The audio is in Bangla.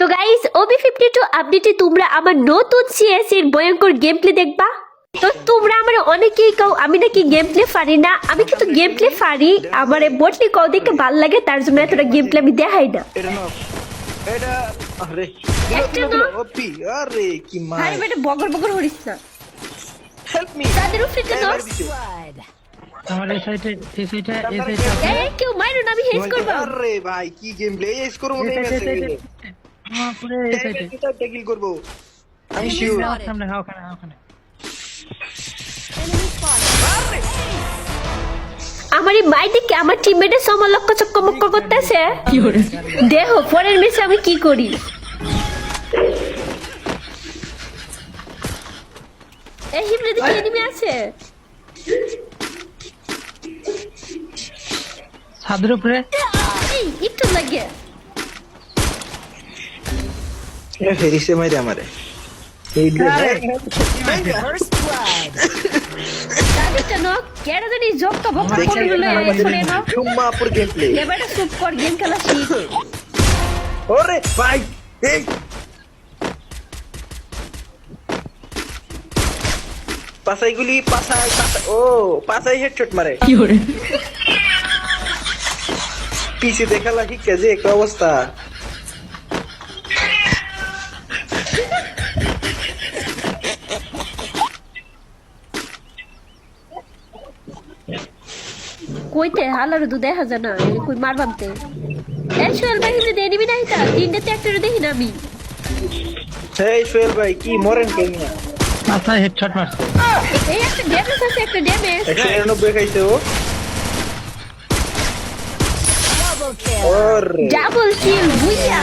তো গাইস OB52 আপডেটে তোমরা আমার নতুন CS এর ভয়ঙ্কর গেম প্লে দেখবা। তো তোমরা আমার অনেকেই কও আমি নাকি গেম প্লে পারি না, আমি কিন্তু গেম প্লে পারি। আমার বটলি কও দেখে ভালো লাগে, তার জন্য এতটা গেম প্লে আমি দেখাই না। এটা আরে একটা না ওপি আরে কি মার আরে বেটা বগর বগর হরিস না। হেল্প মি তাদের উপরে তো আমার এই সাইডে এই কেউ মাইরো না, আমি হেজ করব। আরে ভাই কি গেম প্লে এস করব না মেসে গেলে আমার পুরো এই সাইডে এটা ট্যাকল করব আমি শিওর সামনে ওখানে আমার এই মাইদিকে আমার টিমমেটের সমলক্ষ চক্কমক্ক করতেছে। কি করে দেখো পরের ম্যাচে আমি কি করি। এই হিমরে দিকে এনিমি আছে। ছাদের উপরে এই একটু লাগে এ ফেরিসে মাইরে আমারে এই তাদেরটা নক কেডা জানি জক্কা বক্কা করে ললে শুনে নাও চুম্মা পুর গেম প্লে এবারে সুপ কর গেম খেলা শিখ। ওরে ভাই এই পাসাইগুলি পাসাই ও পাসাই হেডশট মারে কি করে পিছে দেখালা ঠিক যে একটা অবস্থা কইতে হালার দু দেখা জানা কই মারবামতে এই সোহেল ভাই হিমরে এনিমি নাই তা তিনটাতে একটা দেখি না আমি। এই সোহেল ভাই কি মরেন কেন না মাথায় হেডশট মারছে এই একটা ড্যামেজ আছে, একটা ড্যামেজ 199 খাইছে ও ওরে ডাবল কিল বুইয়া।